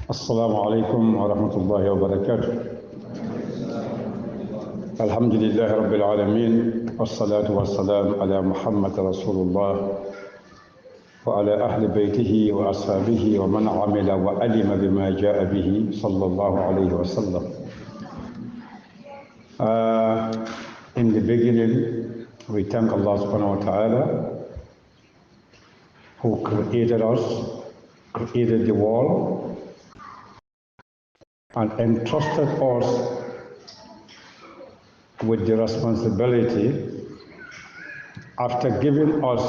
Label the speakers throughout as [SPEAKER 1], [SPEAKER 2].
[SPEAKER 1] السلام عليكم ورحمة الله وبركاته. الحمد لله رب العالمين والصلاة والسلام على محمد رسول الله وعلى أهل بيته وأصحابه ومن عمل وعلم بما جاء به صلى الله عليه وسلم. In the beginning, we thank Allah subhanahu wa ta'ala who created us, created the world, and entrusted us with the responsibility after giving us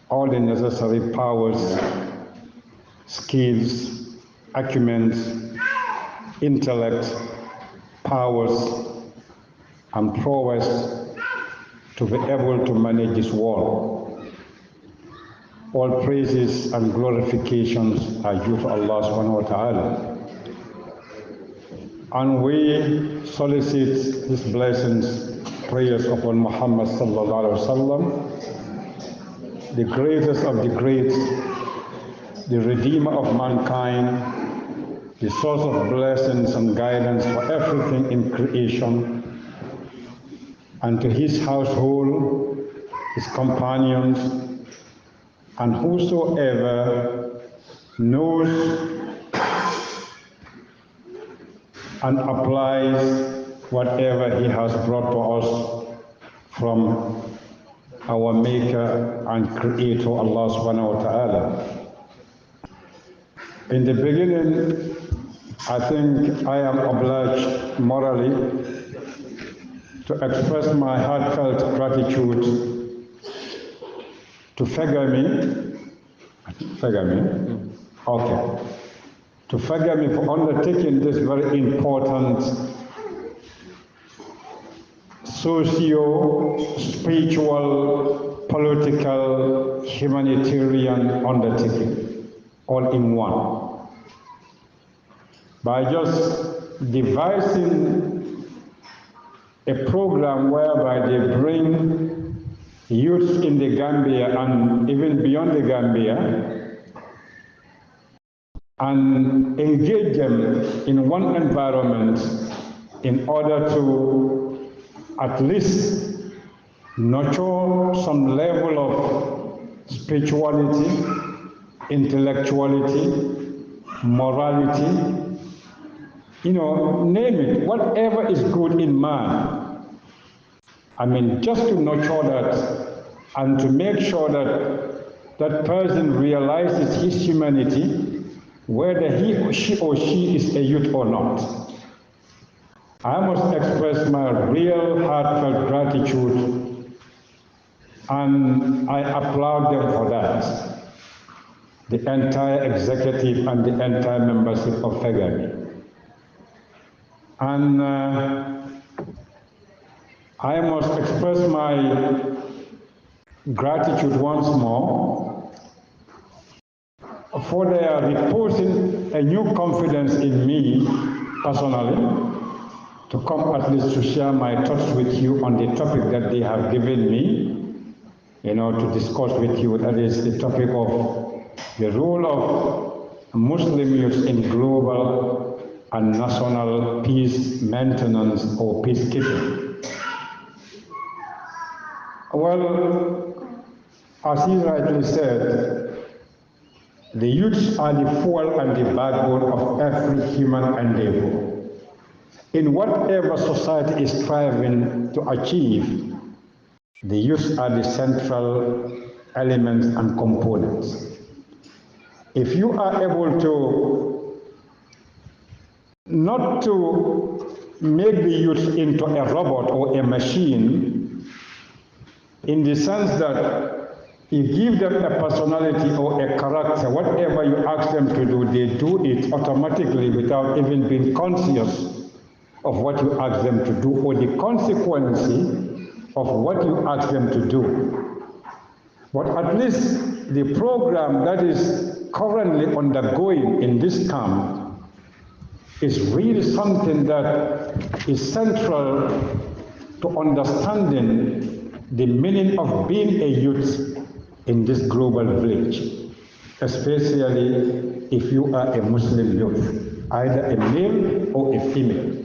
[SPEAKER 1] all the necessary powers, skills, acumen, intellect, powers, and prowess to be able to manage this world. All praises and glorifications are due to Allah subhanahu wa ta'ala. And we solicit His blessings, prayers upon Muhammad sallallahu alaihi wasallam, the greatest of the great, the Redeemer of mankind, the source of blessings and guidance for everything in creation, and to his household, his companions, and whosoever knows and applies whatever he has brought to us from our Maker and Creator, Allah subhanahu wa ta'ala. In the beginning, I think I am obliged morally to express my heartfelt gratitude to Fagami for undertaking this very important socio-spiritual, political, humanitarian undertaking, all in one. By just devising a program whereby they bring youth in the Gambia and even beyond the Gambia and engage them in one environment in order to at least nurture some level of spirituality, intellectuality, morality, name it, whatever is good in man. I mean, just to nurture that and to make sure that that person realizes his humanity, whether she or she is a youth or not. I must express my real heartfelt gratitude, and I applaud them for that. The entire executive and the entire membership of Fagami. And I must express my gratitude once more for their reposing a new confidence in me personally to come at least to share my thoughts with you on the topic that they have given me, to discuss with you. That is the topic of the role of Muslim youth in global and national peace maintenance or peacekeeping. Well, as he rightly said, the youths are the fuel and the backbone of every human endeavor. In whatever society is striving to achieve, the youths are the central elements and components. If you are able to not to make the youth into a robot or a machine, in the sense that you give them a personality or a character, whatever you ask them to do, they do it automatically without even being conscious of what you ask them to do or the consequence of what you ask them to do. But at least the program that is currently undergoing in this camp is really something that is central to understanding the meaning of being a youth in this global village, especially if you are a Muslim youth, either a male or a female.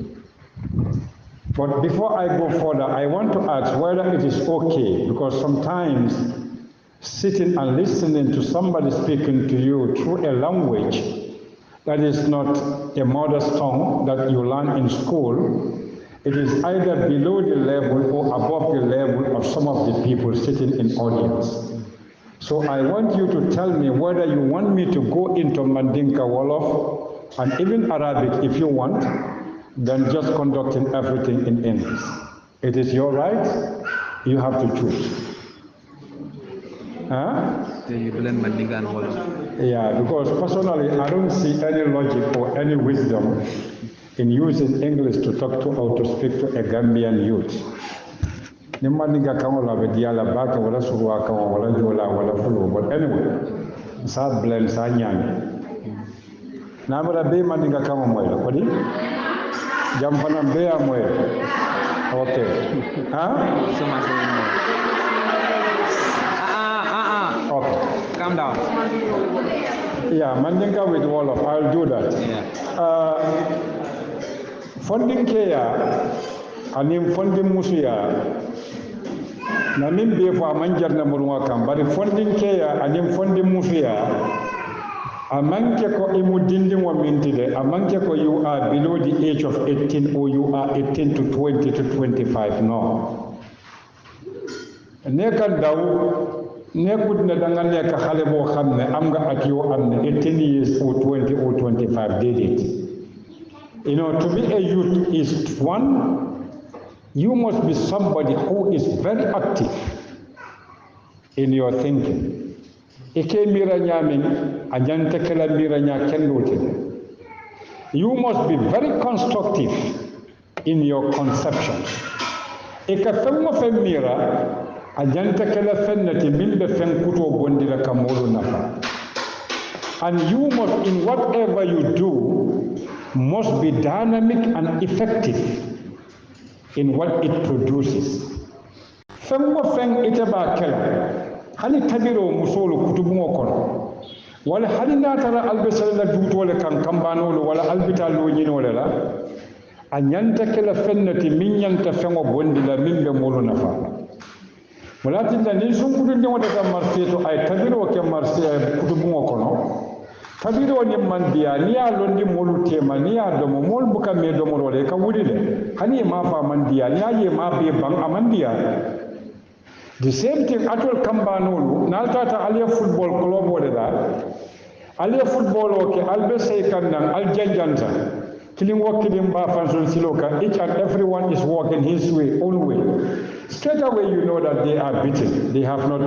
[SPEAKER 1] But before I go further, I want to ask whether it is okay, because sometimes sitting and listening to somebody speaking to you through a language that is not a mother's tongue that you learn in school, it is either below the level or above the level of some of the people sitting in audience. So I want you to tell me whether you want me to go into Mandinka Wolof and even Arabic if you want, then just conducting everything in English. It is your right. You have to choose. Huh?
[SPEAKER 2] So you blend Mandinka and Wolof.
[SPEAKER 1] Yeah, because personally I don't see any logic or any wisdom in using English to talk to or to speak to a Gambian youth. Mandinka kamola be diala baka wala suwa kamola wala jola wala fulu, but anyway, sa blend sa nyami. Namara be Mandinka kamo moyla, kodi? Jampana be moyla. Okay. Huh?
[SPEAKER 2] So much okay. Calm down.
[SPEAKER 1] Yeah, Mandinka with Wolof, I'll do that.
[SPEAKER 2] Yeah.
[SPEAKER 1] Funding care, anim funding musuya, namin be for manjar na murunga kam, but funding care, anim funding musuya, amanke ko imudinding wa mintide, amanke ko you are below the age of 18 or you are 18 to 20 to 25, no. Nekan daw, nekut na danga neka xale bo xamne am nga at yo am 18 years or 20 or 25 did it. You know, to be a youth is one, you must be somebody who is very active in your thinking. Ike mira nyamin ajante kala mira nya kendote. You must be very constructive in your conception. Ika femmo femmira ajante kala fennati mimbe fen kuto bondira kamolo nafa. And you must, in whatever you do, must be dynamic and effective in what it produces. Fengo feng itaba kela, hani tabiro musolo kutubumo kono, wala hani natara albesala la dutole kan kambanolo wala albita lo nyinole la, anyanta kela fennati minyanta fengo bondi la mimbe molo nafa. Wala tinda ni sunkudu ndewa daga marseto ay tabiro ke marse kutubumo kono. Tabiro ni mandia ni a londi molu tema ni a domo mol buka me domo role ka wudile hani ma fa mandia ni a ye ma be bang amandia. The same thing atol kambanulu naltata alia football club wala alia football oke albe say kanang al janjanta killing walking ba fanson siloka each and everyone is walking his way own way. Straight away you know that they are beaten, they have not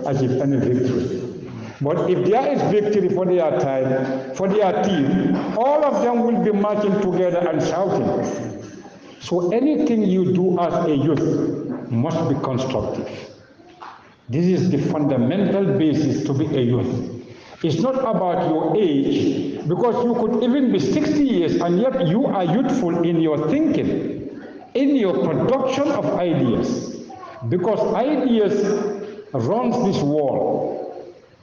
[SPEAKER 1] achieved any victory. But if there is victory for their time, for their team, all of them will be marching together and shouting. So anything you do as a youth must be constructive. This is the fundamental basis to be a youth. It's not about your age, because you could even be 60 years and yet you are youthful in your thinking, in your production of ideas. Because ideas runs this world.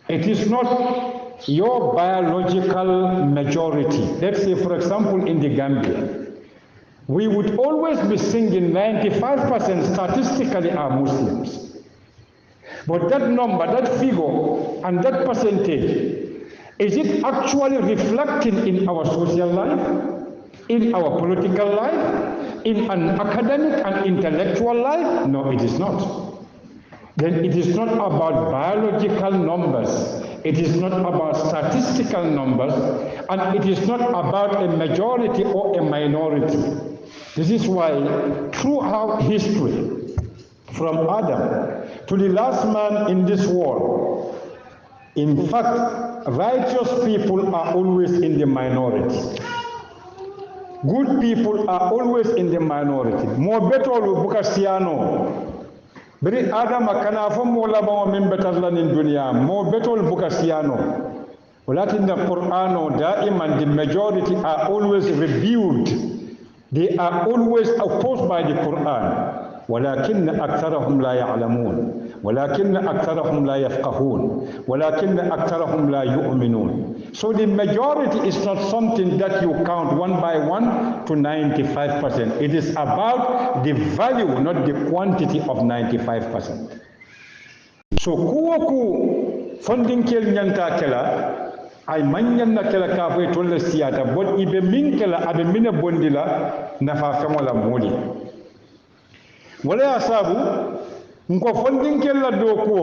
[SPEAKER 1] It is not your biological majority. Let's say, for example, in the Gambia, we would always be singing 95% statistically are Muslims. But that number, that figure, and that percentage, is it actually reflecting in our social life, in our political life, in an academic and intellectual life? No, it is not. Then it is not about biological numbers, it is not about statistical numbers, and it is not about a majority or a minority. This is why throughout history, from Adam to the last man in this world, in fact, righteous people are always in the minority. Good people are always in the minority. More better Bukasiano. Beri Adam kana fo mo la ba min betal lan in dunya mo betol bukasiano. Walakin the Quran daiman the majority are always reviewed. They are always opposed by the Quran. ولكن أكثرهم لا يعلمون ولكن أكثرهم لا يفقهون ولكن أكثرهم لا يؤمنون. So the majority is not something that you count one by one to 95%. It is about the value, not the quantity of 95%. So kuwoku funding kel nyanta kela ay manyan na kela ka fay tolle siyata bon ibe min kela abe mina bondila nafa femola moli wala asabu nko funding kel la do ko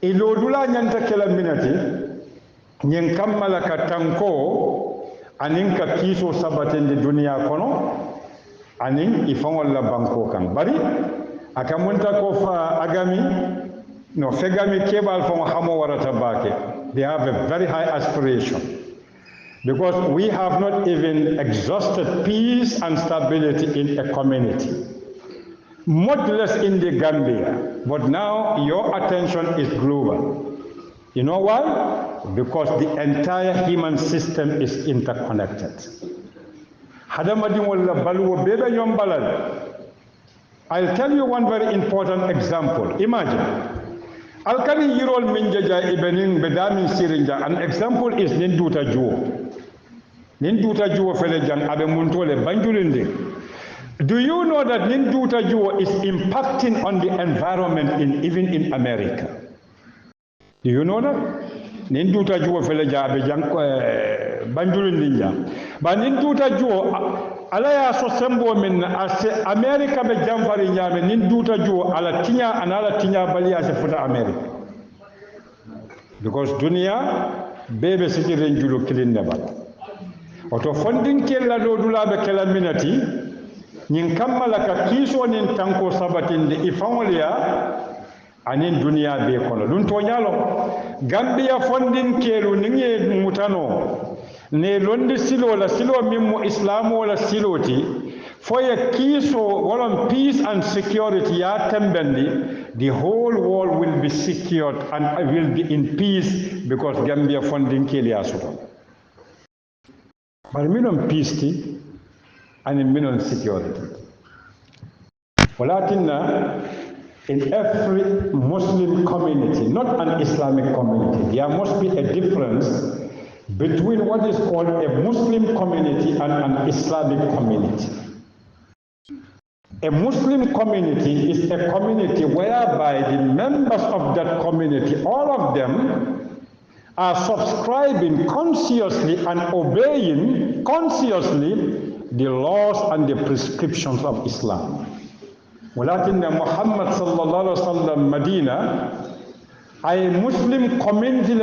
[SPEAKER 1] e lodula nyanta kela minati nyen kammala ka tanko anin ka kiso sabatende duniya kono anin ifangol la banko kan bari akamunta ko fa agami no fegami kebal fo hamo warata bake. They have a very high aspiration because we have not even exhausted peace and stability in a community, much less in the Gambia. But now your attention is global. You know why? Because the entire human system is interconnected. I'll tell you one very important example. Imagine Alkali Yirol Minjaja Ibenin Bedami Sirinja. An example is Ninduta Juo. Ninduta Juo Felejan Abemuntole Banjulinde. Do you know that Ninduta Juo is impacting on the environment even in America? Do you know that? Ninduta Juo Feleja Abejan Banjulinde. But Ninduta Juo alaya so sembo min ase America be jamfari nyame Ninduta Juo ala tinya anala tinya bali ase futa America. Because dunia bebe sikiren julu kilin nebal. Oto funding kella do dulabe kala minati nyin kammala ka kiso nin tanko sabatinde ifangolia anin dunia be kono dun to nyalo Gambia funding kelu ninge mutano ne londi silo la silo mimmo islamo la siloti foye kiso walon peace and security ya tembendi the whole world will be secured and will be in peace because Gambia funding keli asuto but minon peace ti and minon security walakinna in every Muslim community, not an Islamic community, there must be a difference between what is called a Muslim community and an Islamic community. A Muslim community is a community whereby the members of that community, all of them, are subscribing consciously and obeying consciously the laws and the prescriptions of Islam. ولكن Muhammad sallallahu alaihi wasallam Medina, a Muslim community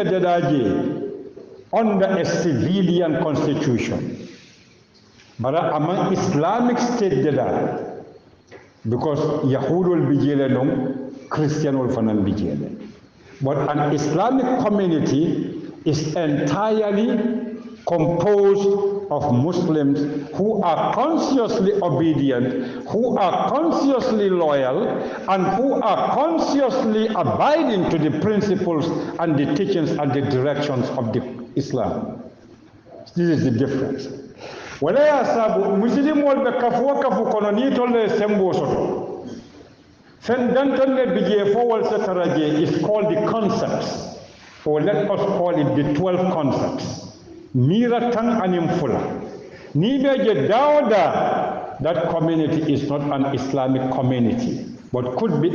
[SPEAKER 1] under a civilian constitution, but among Islamic state because Yahud will be jailed, Christian will be jailed. But an Islamic community is entirely composed of Muslims who are consciously obedient, who are consciously loyal, and who are consciously abiding to the principles and the teachings and the directions of the Islam. This is the difference. Wala ya sabu Muslim wal be kafu kono ni tolle sembo soto. Fen dantolle bije fo wal sataraje is called the concepts, or let us call it the 12 concepts. Mira tang anim fula. Ni beje dawda, that community is not an Islamic community, but could be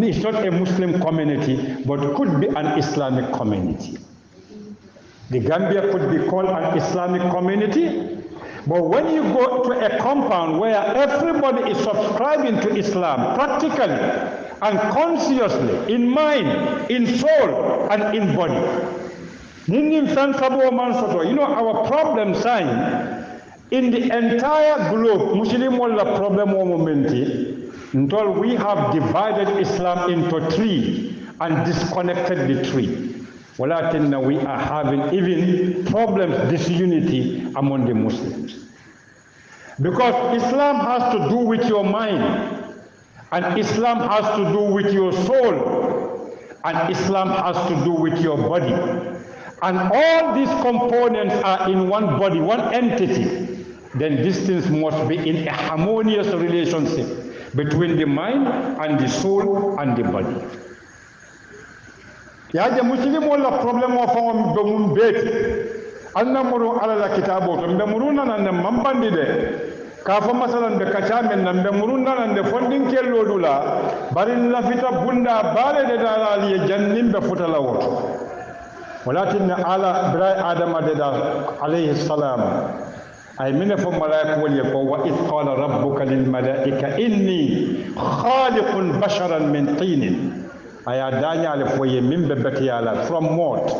[SPEAKER 1] it's not a Muslim community, but could be an Islamic community. The Gambia could be called an Islamic community, but when you go to a compound where everybody is subscribing to Islam practically and consciously, in mind, in soul, and in body. You know, our problem sign in the entire globe, Muslim wala problem momenti, until we have divided Islam into three and disconnected the three. Walakin we are having even problems, disunity among the Muslims. Because Islam has to do with your mind, and Islam has to do with your soul, and Islam has to do with your body. And all these components are in one body, one entity. Then these things must be in a harmonious relationship between the mind and the soul and the body. Ya Muslim wala problem wa fa mum beti. anna muru ala la kitabo to be muruna nan mambandi de ka fa masalan be kacamen nan be muruna nan de fondin kello dula bari lafita bunda bale de dala li jannim be futala woto walakin ala bra adama de dal alayhi salam ay min fa malaika wal yaqo wa id qala rabbuka lil malaika inni khaliqun basharan min tin aya danya le foye min be betiyala from mort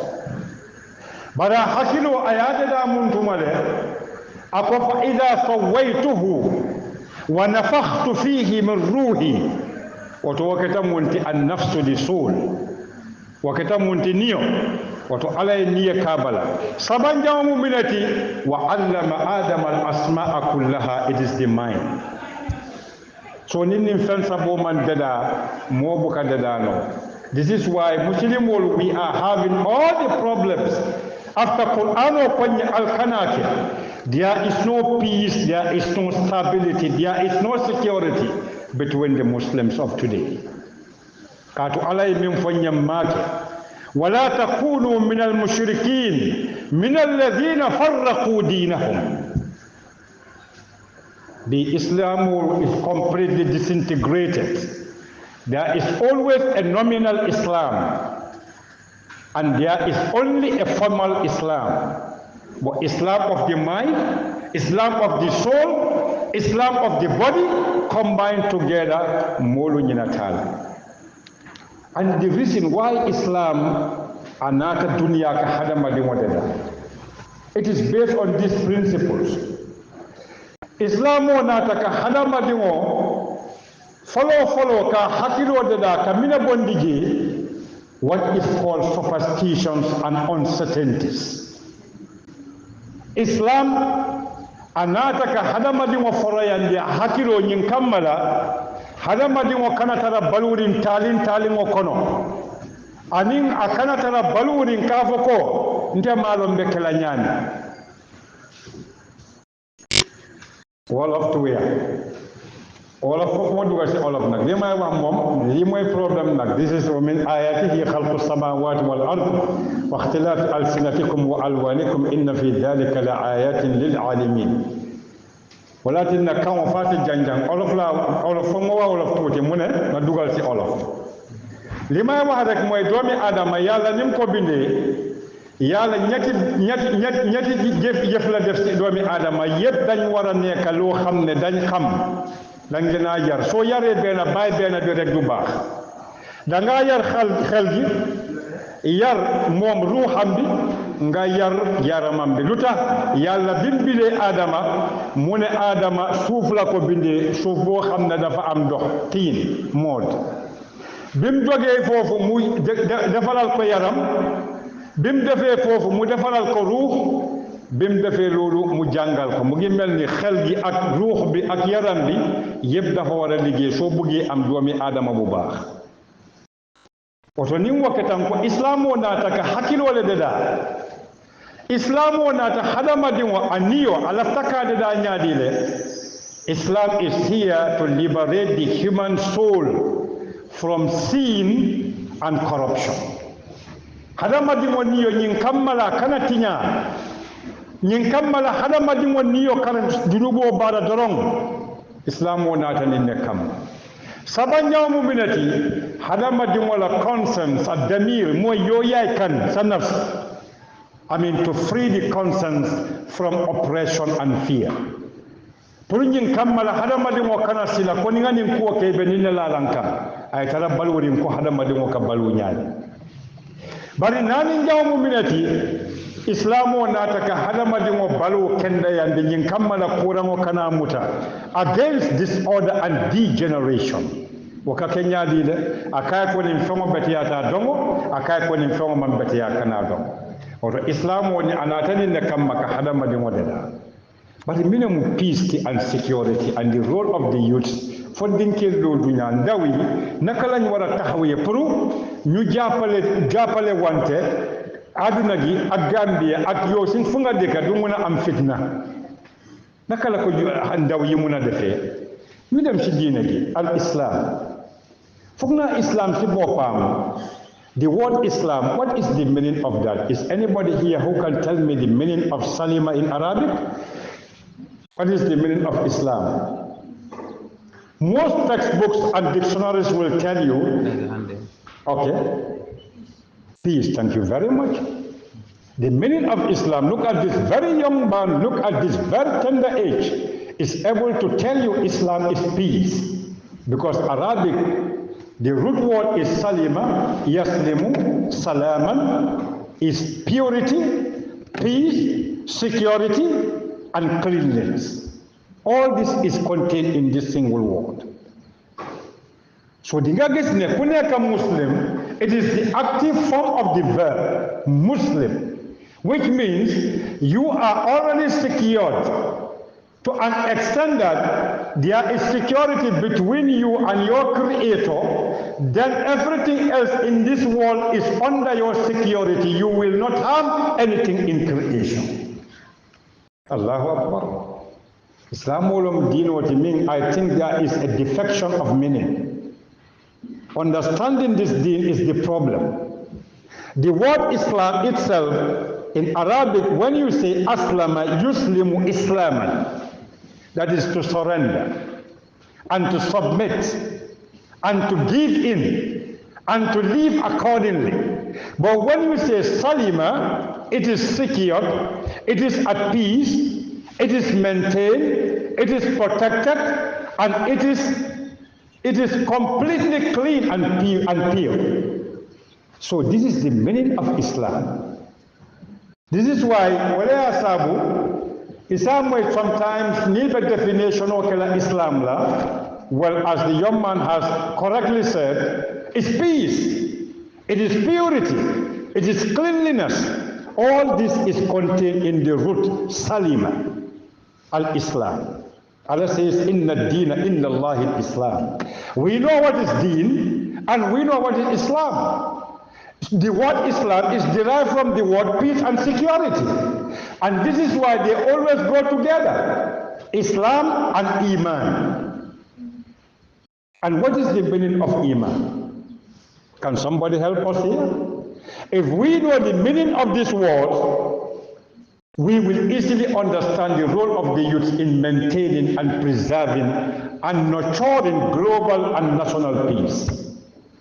[SPEAKER 1] bara hakilo ayade da muntumale ako fa idha sawaituhu wa nafakhtu fihi min ruhi wato wakata munti an nafsu lisul wakata munti niyo wato alay niya kabala saban jamu minati wa allama adama al asma'a kullaha, it is the mind. So ninin fensa bo man dada mo buka dada no. This is why Muslim world we are having all the problems. After Quran or Al-Kanaki, there is no peace, there is no stability, there is no security between the Muslims of today. Katu alay min fanyam maki. ولا تكونوا من المشركين من الذين فرقوا دينهم. The Islam is completely disintegrated. There is always a nominal Islam and there is only a formal Islam. But Islam of the mind, Islam of the soul, Islam of the body combined together, molu nyinatala. And the reason why Islam anata dunya ka hadama di modela, it is based on these principles. Islam nata ka hadama di mo follow ka hakilo deda ka mina bondiji what is called superstitions and uncertainties. Islam anata ka hadama di mo forayandi hakilo nyin kammala hadamadi ngo kanatara balurin talin ngo kono anin akanatara balurin kafo ko nte malom be kala nyani wolof to where wolof ko mo duga ci wolof nak limay wax mom li moy problème nak this is min ayatihi khalqus samawati wal ard wa ikhtilaf alsinatikum wa alwanikum inna fi dhalika la ayatin lil alimin. walakin na kan fati janjang olof la olof fo mo wa olof tuuti mu ne na dugal ci olof li may wax rek mooy doomi adama yàlla nim ko bindee yàlla ñetti jëf la def ci doomi adama yépp dañ war a nekk loo xam ne dañ xam dañ gën a yar soo yaree benn bàyyi benn bi rek du baax da ngaa yar xel gi yar moom ruuxam bi nga yar yaramam bi lu tax yàlla bi mu bindee Adama mu ne Adama suuf la ko bindee suuf boo xam ne dafa am ndox tiin mood bi mu jógee foofu mu defaral ko yaram bi mu defee foofu mu defaral ko ruux bi mu defee loolu mu jàngal ko mu ngi mel ni xel gi ak ruux bi ak yaram bi yépp dafa war a liggéey soo bëggee am doomi Adama bu baax oto nin wakketan ko islam o naata ka hakkilole de da islam o naata hadamadin o anniyo ala takade da ñaadile islam is here to liberate the human soul from sin and corruption. Hadamadin o niyo ñin kammala kana tiña ñin kammala hadamadin o niyo kana junubo bara doron islam o naata nin ne kam sabanyamu minati hadamadin wala conscience ad-damir moy yo yaay kan sa nafs to free the conscience from oppression and fear pour ñin kammala hadamadin o kana sila ko ngani ko ke be ni la lanka ay tara balwori ko hadamadin o ka balu nyaani bari nani jawmu minati islamo nataka hadamadin o balu kenda yande ñin kammala kurango kana muta against disorder and degeneration woka kenyadi de akay ko nim fongo betiyata dongo akay ko nim fongo man betiya kana dongo oto islamo ni anatani ne kamma ka hadamadin o deda but minimum peace and security and the role of the youth fondinke do dunya ndawi naka lañ wara taxawé pour ñu jappalé wante aduna gi ak Gambia ak yow suñ fu nga dëkk du mën a am fitna naka la ko ndaw yi mën a defee ñu dem ci diine gi al islam foog naa islam ci boppam The word Islam, what is the meaning of that? Is anybody here who can tell me the meaning of Salima in Arabic? What is the meaning of Islam? Most textbooks and dictionaries will tell you, okay, peace, thank you very much. The meaning of Islam, look at this very young man, look at this very tender age, is able to tell you Islam is peace. Because Arabic, the root word is salima, yaslimu, salaman, is purity, peace, security, and cleanliness. All this is contained in this single word. So the Muslim, it is the active form of the verb, Muslim, which means you are already secured to an extent that there is security between you and your creator, then everything else in this world is under your security. You will not harm anything in creation. Allahu Akbar. Islam ulum deen what it means, I think there is a defection of meaning. Understanding this deen is the problem. The word Islam itself, in Arabic, when you say Aslama, Yuslimu Islaman, that is to surrender and to submit and to give in and to live accordingly. But when you say Salima, it is secure, it is at peace, it is maintained, it is protected, and it is completely clean and pure. So this is the meaning of Islam. This is why Walaya Sabu, Islam may sometimes need a definition of Islam la. Well, as the young man has correctly said, it's peace, it is purity, it is cleanliness. All this is contained in the root Salima, al-Islam. Allah says, Inna Deena, Inna Allahi Islam. We know what is Deen and we know what is Islam. The word Islam is derived from the word peace and security. And this is why they always go together, Islam and Iman. And what is the meaning of Iman? Can somebody help us here? If we know the meaning of this word, we will easily understand the role of the youth in maintaining and preserving and nurturing global and national peace.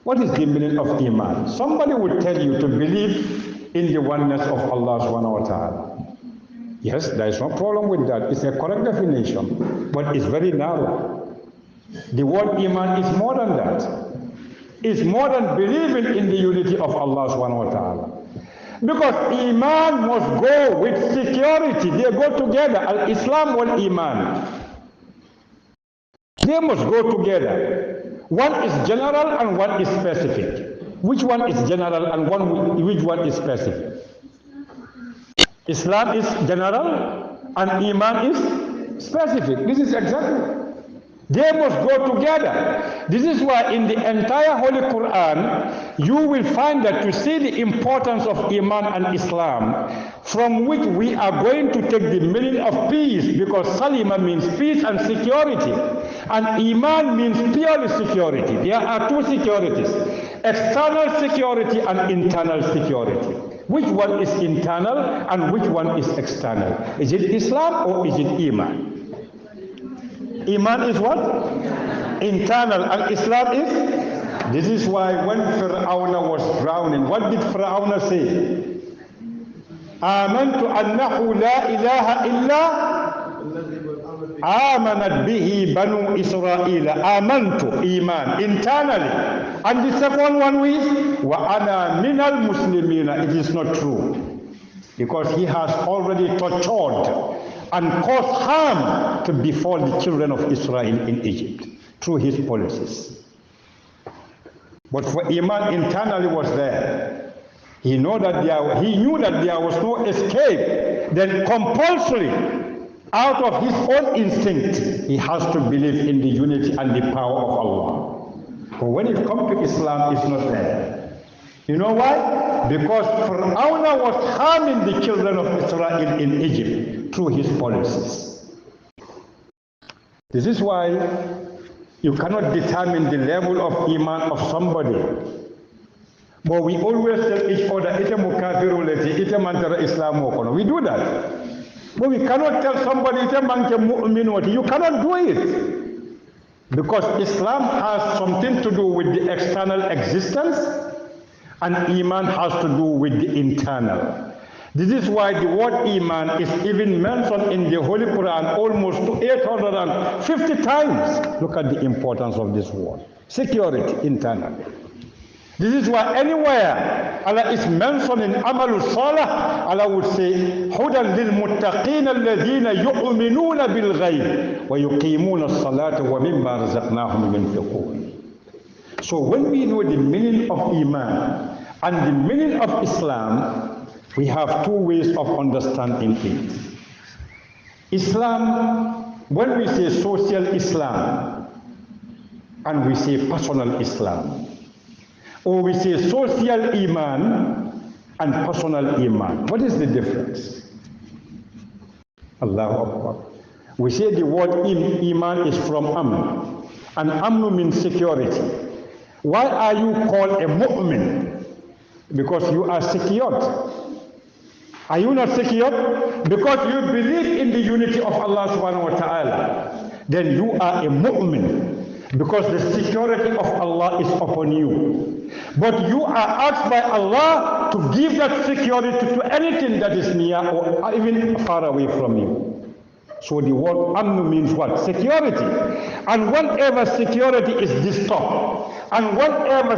[SPEAKER 1] What is the meaning of Iman? Somebody would tell you to believe in the oneness of Allah subhanahu wa ta'ala. Yes, there is no problem with that. It's a correct definition, but it's very narrow. The word Iman is more than that. It's more than believing in the unity of Allah subhanahu wa ta'ala. Because Iman must go with security. They go together. Al-Islam wal Iman. They must go together. One is general and one is specific. Which one is general and which one is specific? Islam is general and Iman is specific. This is exactly. They must go together. This is why in the entire Holy Quran, you will find that to see the importance of Iman and Islam, from which we are going to take the meaning of peace, because Salima means peace and security, and Iman means purely security. There are two securities, external security and internal security. Which one is internal and which one is external? Is it Islam or is it Iman? Iman is what? Internal, and Islam is? This is why when Fir'aun was drowning, what did Fir'aun say? آمنت أنه لا إله إلا آمنت به بنو إسرائيل. آمنت, Iman, internally. And the second one is وأنا من المسلمين. It is not true, because he has already tortured and caused harm to befall the children of Israel in Egypt through his policies. But for Iman, internally was there. He knew that there was no escape. Then compulsory, out of his own instinct, he has to believe in the unity and the power of Allah. But when it comes to Islam, it's not there. You know why? Because Fir'aun was harming the children of Israel in Egypt through his policies. This is why you cannot determine the level of Iman of somebody But we always tell each other, ite mukafiru leti, ite mantara Islam okono. We do that. But we cannot tell somebody, ite manke mu'min wati. You cannot do it. Because Islam has something to do with the external existence, and Iman has to do with the internal. This is why the word Iman is even mentioned in the Holy Quran almost 850 times. Look at the importance of this word. Security, internally. This is why anywhere Allah is mentioned in Amalul Salah, Allah would say, Hudan lil muttaqin alladhina yu'minuna bil ghayb wa yuqimuna as-salata wa mimma razaqnahum yunfiqun. So when we know the meaning of Iman and the meaning of Islam, we have two ways of understanding it. Islam, when we say social Islam and we say personal Islam, or we say social Iman and personal Iman, what is the difference? Allahu Akbar. We say the word Iman is from Amn, and Amn means security. Why are you called a mu'min? Because you are secured. Are you not secure? Because you believe in the unity of Allah subhanahu wa ta'ala. Then you are a mu'min. Because the security of Allah is upon you. But you are asked by Allah to give that security to anything that is near or even far away from you. So the word amn means what? Security. And whenever security is disturbed, and whenever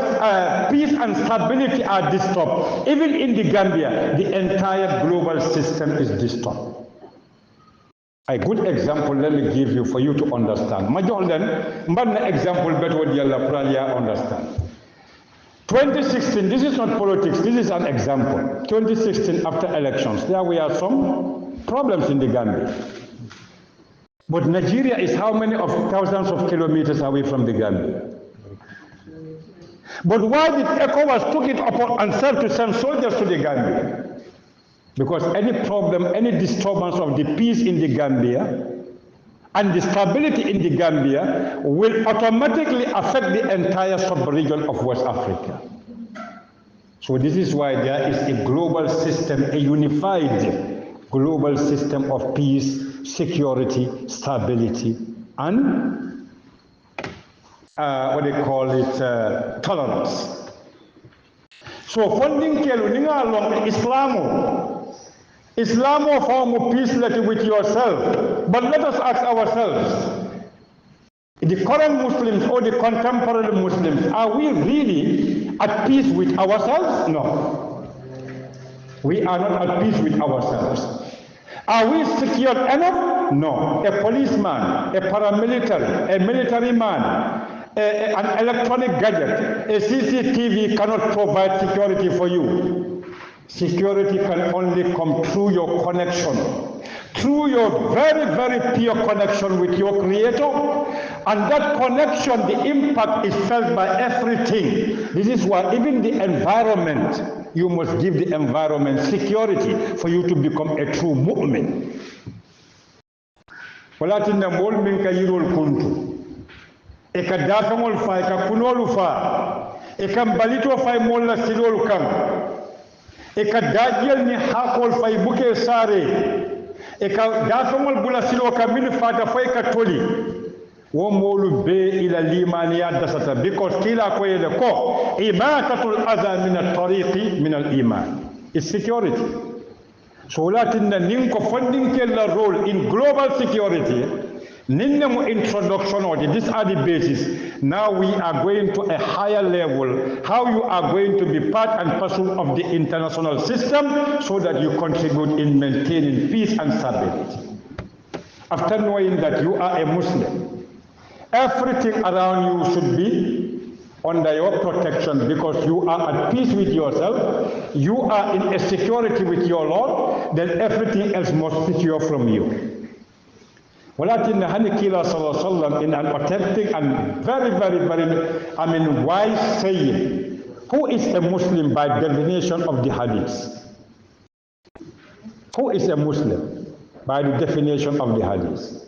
[SPEAKER 1] peace and stability are disturbed, even in the Gambia, the entire global system is disturbed. A good example, let me give you for you to understand. Majorlen, mbana example better what yalla pralia understand. 2016, this is not politics, this is an example. 2016 after elections, there were some problems in the Gambia. But Nigeria is how many of thousands of kilometers away from the Gambia? But why did ECOWAS took it upon themselves to send soldiers to the Gambia? Because any problem, any disturbance of the peace in the Gambia and the stability in the Gambia will automatically affect the entire sub-region of West Africa. So this is why there is a global system, a unified global system of peace, security, stability, and what they call it, tolerance. So funding kelu ninga long Islamo form peace with yourself. But let us ask ourselves, the current Muslims or the contemporary Muslims, are we really at peace with ourselves? No. We are not at peace with ourselves. Are we secure enough? No. A policeman, a paramilitary, a military man, an electronic gadget, a CCTV cannot provide security for you. Security can only come through your connection, through your very, very pure connection with your Creator. And that connection, the impact is felt by everything. This is why even the environment, you must give the environment security for you to become a true mu'min. Walatinna mol min ka yirol kuntu e ka dafamol fa e ka kunolu fa e ka balito fa mol la silol kam e ka dajel ni hakol fa buke sare e ka dafamol bula silo ka min fata fa ka toli wo molu be ila limaniya dasata because kila ko yele ko imatatul adha min at-tariqi min al-iman is security. So latinna nin ko funding kella role in global security ninna mo introduction or these are the basis. Now we are going to a higher level, how you are going to be part and parcel of the international system so that you contribute in maintaining peace and stability. After knowing that you are a Muslim, everything around you should be under your protection because you are at peace with yourself, you are in a security with your Lord, then everything else must secure from you. ولكن Kila sallallahu alaihi wasallam in an authentic and very, very, very, wise saying, who is a Muslim by definition of the hadith? Who is a Muslim by the definition of the hadith?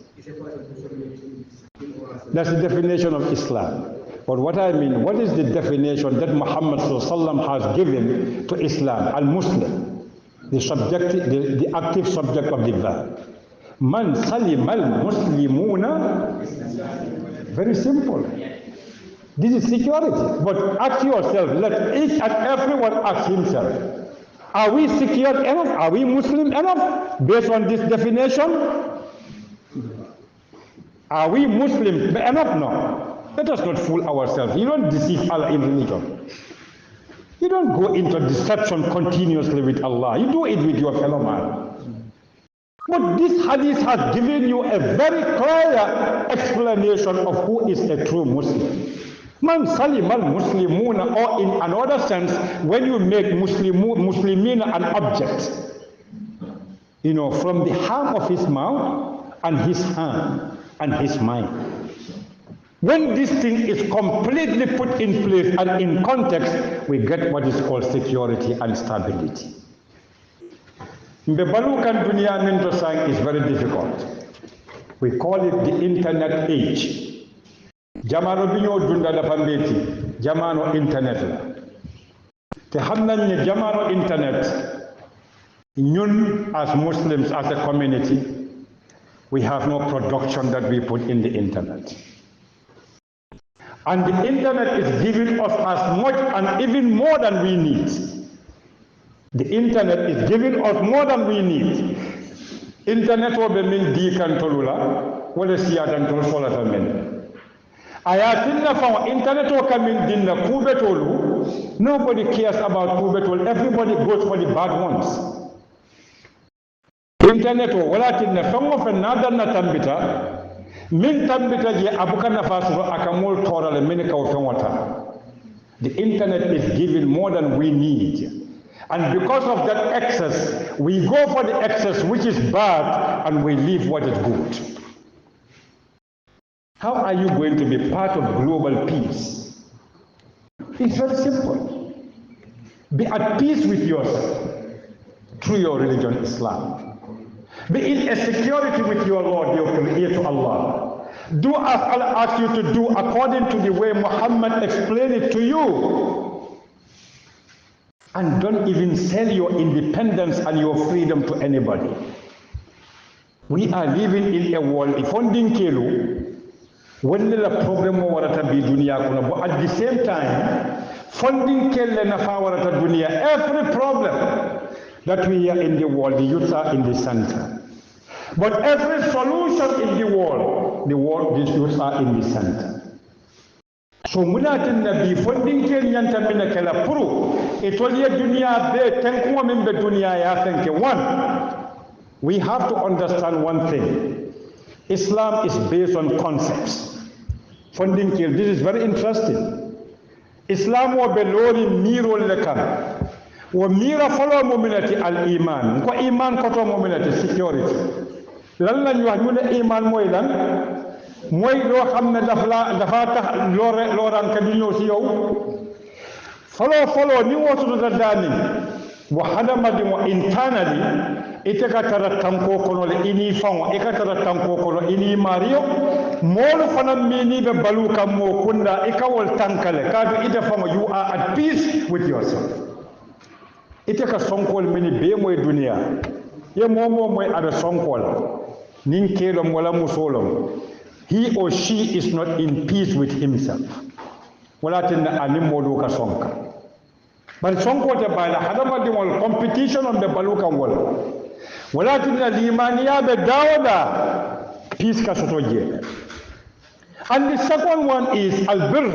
[SPEAKER 1] That's the definition of Islam. But what I mean, what is the definition that Muhammad has given to Islam, al-Muslim, the active subject of the verb? Man salim al-Muslimuna. Very simple. This is security. But ask yourself, let each and everyone ask himself, are we secure enough? Are we Muslim enough based on this definition? Are we Muslim enough? No. Let us not fool ourselves. You don't deceive Allah in religion. You don't go into deception continuously with Allah. You do it with your fellow man. But this hadith has given you a very clear explanation of who is a true Muslim. Man salim al-Muslimuna, or in another sense, when you make Muslimina an object, from the harm of his mouth and his hand and his mind. When this thing is completely put in place and in context, we get what is called security and stability. The Balukan Dunya Minto Sang is very difficult. We call it the internet age. Jamano binyo dunda da pambeti, jamano internet la. Te hamna nye jamano internet, ñun as Muslims, as a community, we have no production that we put in the internet. And the internet is giving us as much and even more than we need. The internet is giving us more than we need. Internet will be min di kan tolula, wala siyatan tol solata men. Ayatinna fa internet will come in dinna kube tolu. Nobody cares about kube tolu. Everybody goes for the bad ones. Internet will wala tinna fango fe nada na tambita. Min tambita je abuka nafasu akamol torale min ka wata. The internet is giving more than we need. And because of that excess, we go for the excess which is bad and we leave what is good. How are you going to be part of global peace? It's very simple. Be at peace with yourself through your religion, Islam. Be in a security with your Lord, your Creator Allah. Do as Allah asks you to do according to the way Muhammad explained it to you. And don't even sell your independence and your freedom to anybody. We are living in a world, funding kelu, when the problem warata bi dunia kuna, but at the same time, funding kele na fa warata dunia, every problem that we are in the world, the youth are in the center. But every solution in the world, the youth are in the center. So munatin nabi funding kel nyanta mina kala puru etoliya dunia be tenkuwa mimbe dunia ya thenke. One, we have to understand one thing. Islam is based on concepts. Funding kel, this is very interesting. Islam wa belori miro lekam. Wa mira follow mominati al iman. Ko iman koto mominati security. Lan lañ wax ñu ne iman moy lan? Moy lo xamne dafa tax loran ka di ñew ci yow follow ni wotu da dani wa hadama di mo internally ite ka tara tanko kono le ini fon e ka tara tanko kono ini mario molu fanam mini be balu kam mo kunda e ka wol tankale ka do ite fon you are at peace with yourself. Ite ka sonkol mini be moy dunia ye momo moy ada sonkol nin kelom wala musolom. He or she is not in peace with himself. Walatinna animodu ka sonka. But sonko te bala hadama di wal competition on the baluka wala. Walatinna limaniya be dawda peace ka sotoje. And the second one is albir.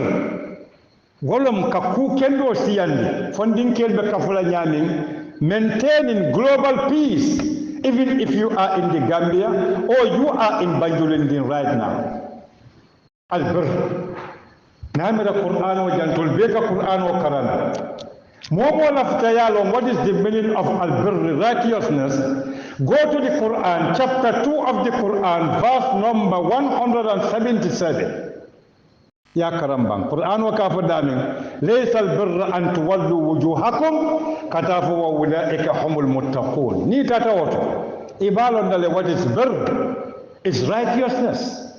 [SPEAKER 1] Wolom ka ku kendo siyandi. Funding kelbe kafula nyamin. Maintaining global peace. Even if you are in the Gambia or you are in Banjulindin right now. Albir. Namira Quran o jantul beka Quran o karana. Momo laftayalo, what is the meaning of albir, righteousness? Go to the Quran, chapter 2 of the Quran, verse number 177. Ya karambang. Quran wa kafadamin. Laysa albirra an tuwallu wujuhakum katafu wa ulaika humul muttaqun. Ni tatawoto. Ibalon dale what is birr is righteousness.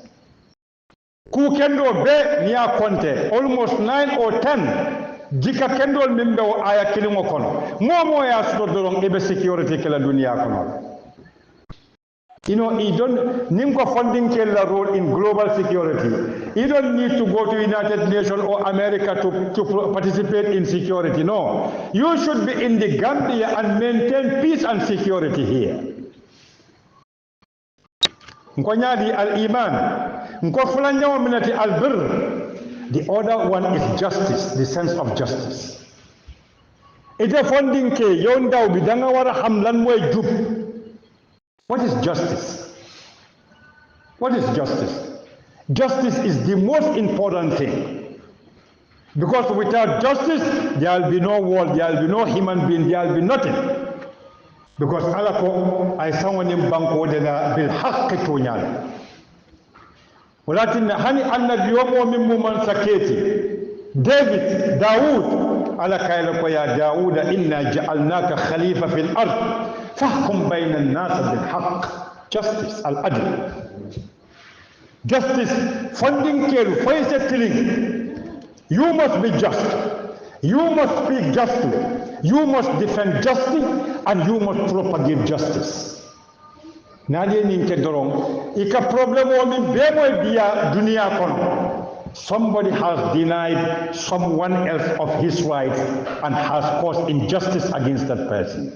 [SPEAKER 1] Ku kendo be niya konte almost 9 or 10 jika kendol min be aya kilimo kono momo ya sto dorong ebe security kala dunia kono. You know, you don't Nimco funding play a role in global security. You don't need to go to United Nations or America to participate in security. No. You should be in the Gambia and maintain peace and security here. Nkonyadi al-iman. Nkofulanya minati al-birr. The other one is justice, the sense of justice. Ite funding ke yonda ubidanga wara hamlan moy jub. What is justice? What is justice? Justice is the most important thing. Because without justice, there will be no world, there will be no human being, there will be nothing. Because Allah ko ay sawani banko dena bil haqqi tunyal. Walakin hani annabi wa min man saketi. David, Dawood, ala kayla ko ya Dawood inna ja'alnaka khalifa fil ard. فاحكم بين الناس بالحق. Justice, al-adl. Justice, funding care, face telling. You must be just. You must speak justly. You must defend justly, and you must propagate justice. Nadi ninke dorong. Ika problem oni bemo dia dunia kono. Somebody has denied someone else of his rights and has caused injustice against that person.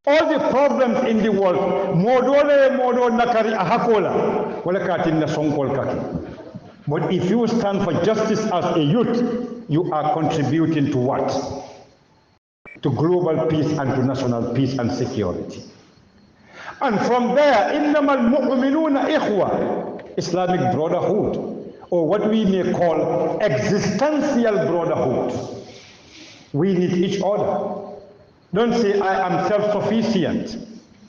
[SPEAKER 1] All the problems in the world, modo nakari ahakola, wala katin na songkol kaki. But if you stand for justice as a youth, you are contributing to what? To global peace and to national peace and security. And from there, innamal mu'minuna ikhwa, Islamic brotherhood, or what we may call existential brotherhood. We need each other. Don't say, I am self-sufficient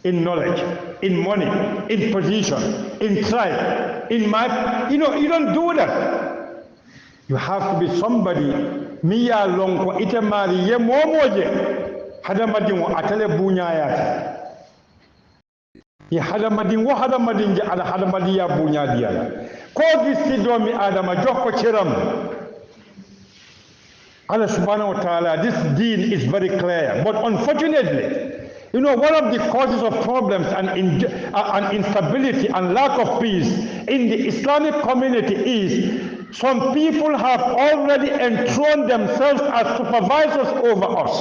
[SPEAKER 1] in knowledge, in money, in position, in tribe, in my... You know, you don't do that. You have to be somebody, miya lonko ite mari ye momoje, hadamadin wa atale bunyayati. Ye hadamadin wa hadamadin je ala hadamadin ya bunyadiyala. Ko gisi domi adama joko chiram. Allah subhanahu wa ta'ala, this deen is very clear. But unfortunately, you know, one of the causes of problems and instability and lack of peace in the Islamic community is some people have already enthroned themselves as supervisors over us.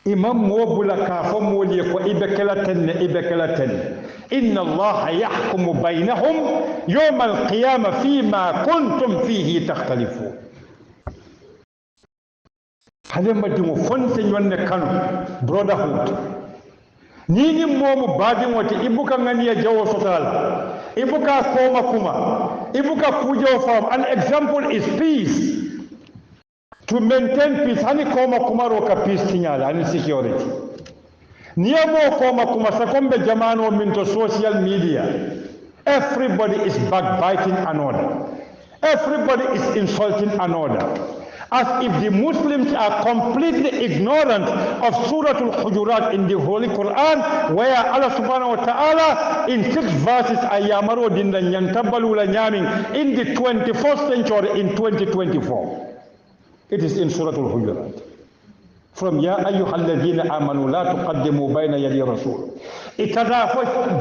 [SPEAKER 1] Imam Mobula Kafo Moli ko ibekelaten. Inna Allah yahkumu bainahum yawm al-qiyamah fima kuntum fihi takhtalifu. Hade madimu fonse nyonne kanu brotherhood. Nini momu badi wati ibuka ngania jawo sotala. Ibuka koma kuma. Ibuka kujo farm. An example is peace. To maintain peace, hani koma kumaro ka peace tinyala, hani security. Niyamo koma kumasakombe jamano minto social media. Everybody is backbiting another. Everybody is insulting another. As if the Muslims are completely ignorant of Surah Al-Hujurat in the Holy Quran, where Allah subhanahu wa ta'ala in 6 verses ayamaro dinda nyantabalu la nyaming in the 21st century in 2024. It is in Surah Al-Hujurat. From Ya ayyuhalladhina amanu la tuqaddimu bayna yadi rasul. It has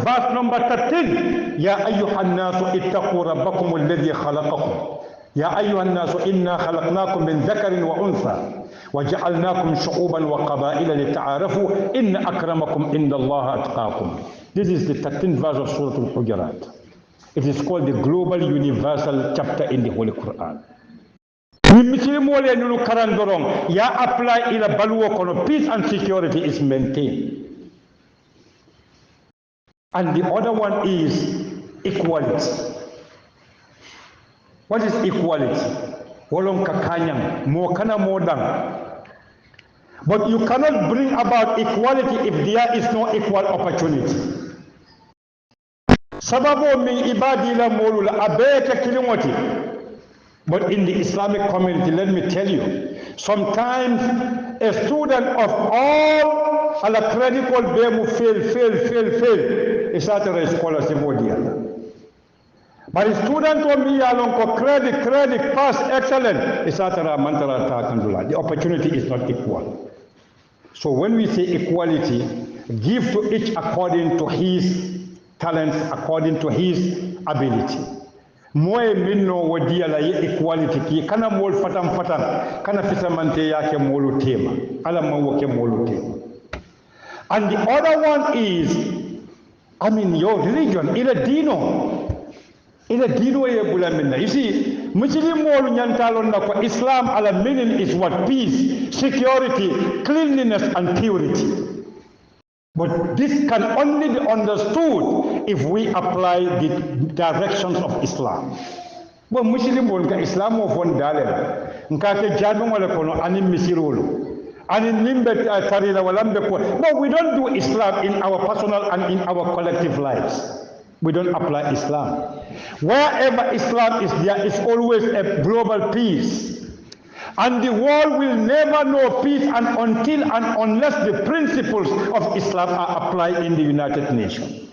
[SPEAKER 1] verse number 13. Ya ayyuhan nasu ittaqu rabbakum alladhi khalaqakum. Ya ayyuhan nasu inna khalaqnakum min dhakarin wa untha. وجعلناكم شعوبا وقبائل لتعارفوا إن أكرمكم عند الله أتقاكم. This is the 13th verse of Surah Al-Hujurat. It is called the Global Universal chapter in the Holy Quran. Ya apply ila baluo kono, peace and security is maintained. And the other one is equality. What is equality? Wolong kakanyang, mo kana modang. But you cannot bring about equality if there is no equal opportunity. Sababu min ibadila molula abeka kilimoti. But in the Islamic community, let me tell you, sometimes a student of all ala credit call be mu fail isatara scholarship odia but student o mi yalon ko credit pass excellent isatara mantara ta kandula the opportunity is not equal. So when we say equality, give to each according to his talents, according to his ability. Moe minno wadia la equality ki kana mol fatam kana fisamante yake molu tema ala mawoke molu tema. And the other one is, your religion ila dino ye bulaminna. You see, Muslim molu nyantalon na ko Islam ala meaning is what? Peace, security, cleanliness and purity. But this can only be understood if we apply the directions of Islam. But Muslim won't Islam of one dollar. Nkake jadon wala kono anim misirolo. Anim nimbe tarila walambe ko. But we don't do Islam in our personal and in our collective lives. We don't apply Islam. Wherever Islam is, there is always a global peace. And the world will never know peace until and unless the principles of Islam are applied in the United Nations.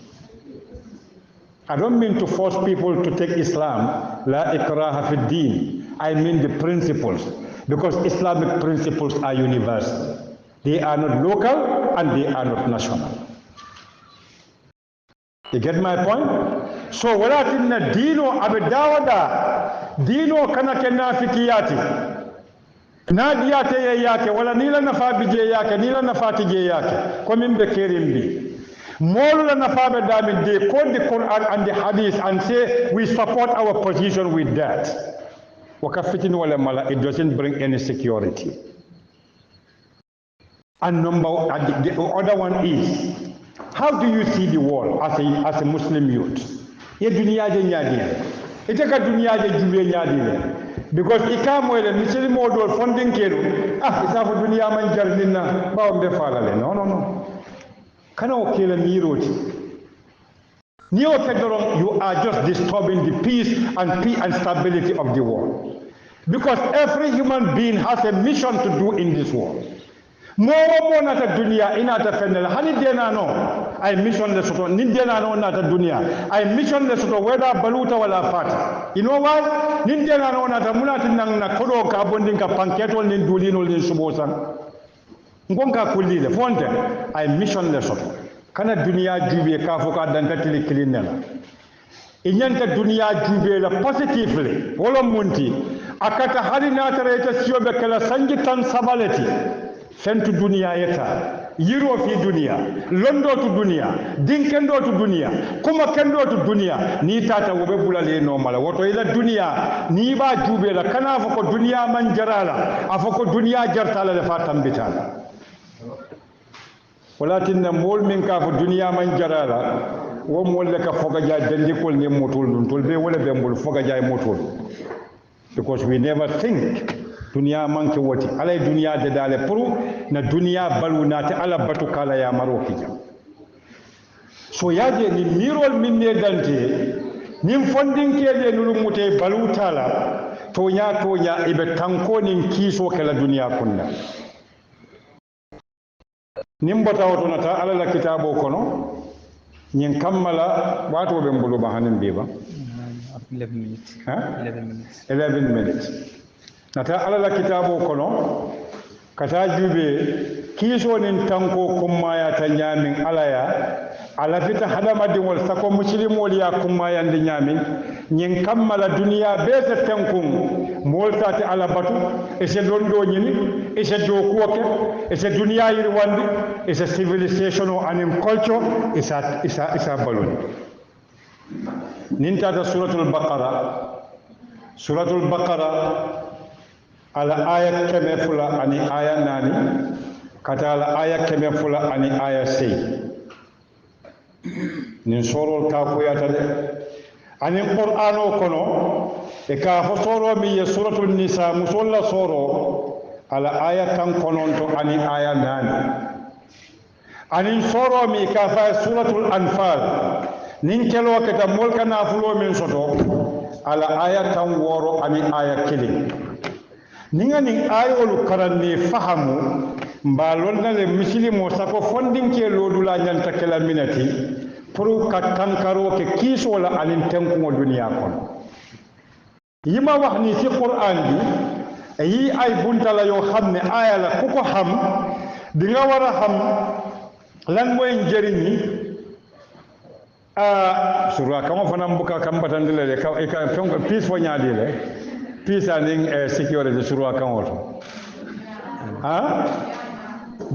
[SPEAKER 1] I don't mean to force people to take Islam, la ikraha fi din. I mean the principles, because Islamic principles are universal. They are not local and they are not national. You get my point? So walakinna dino abdawada dino kana kenafikiyati. Nadi yake yake wala nila nafabi je yake nila nafati je yake kwa mimbe kerimbi molu la nafabe dami they quote the Quran and the Hadith and say we support our position with that wakafitin wala mala it doesn't bring any security. And the other one is, how do you see the world as a Muslim youth? Ye dunia je nyadi itaka dunia je jube nyadi because ikamo ele misiri modol funding kelu isafu dunia man jarnina bawo be falale no kana okele miroti ni okedoro you are just disturbing the peace and stability of the world, because every human being has a mission to do in this world. Mo nata dunia inata fenel hani dena no ay mission le soto ni dena no nata dunia ay mission le soto whether baluta wala fata. You know why? Ni dena no nata munati nang na kodo ka bondin ka panketol ni dulino ni subosan ngonka kulile fonte ay mission le soto kana dunia jube ka foka danta tili kilinela inyanta dunia jube la positively wala munti akata hali nata reta siobe kala sangi tan sabaleti fentu dunia yeta yiro fi dunia londo tu dunia dinkendo tu dunia kuma kendo tu dunia ni tata wobe bulale no mala woto ila dunia ni ba jube la kana fako dunia man jarala afako dunia jartala le fatam bitala walakin mol min ka fo dunia man jarala wo mol le ka foga ja dendikol ne motol dun tol be wala be mbol foga ja motol, because we never think dunia manke woti alay dunia de dale pour na dunia balunate ala batu kala ya maroki jam so yaje ni mirol minne dante nim fondin kede nulu mute balutala tonya ibe tanko nin kiso kala dunia kunna nim bota woto nata ala la kitabo kono nyin kammala wato be mbulu ba hanin biba 11 minutes 11 minutes nata ala la kitabo kono kata jube kiso nin tanko kummaya ta nyamin alaya ala fita hadamadi wal sako muslimol ya kummaya ndi nyamin nyin kammala duniya be ta tankum moltati ala batu e se londo nyini e se do kuoke e se duniya yir wandi e se civilization o anim culture isa balon ninta ta suratul baqara ala aya keme fula ani aya nani kata ala aya keme fula ani aya sey nin sorol ka ko yata de ani qur'ano kono e ka fo soro mi ye suratul nisa musolla soro ala aya kan konon to ani aya nani ani soro mi ka fa suratul anfal nin kelo ke ta mol kana fulo min soto ala aya kan woro ani aya kilin ninga ning ayolu karanni fahamu mbalon na le muslimo sako fondin ke lodula nyanta kala minati pour ka tankaro ke kiso la anin tenko duniya kon yima wax ni ci Qur'an bi yi ay buntala yo xamne aya la kuko xam di nga wara xam lan moy njeriñ surwa kama fana mbuka kam batandile le ka peace fo nyaadi le peace and security surwa kan woto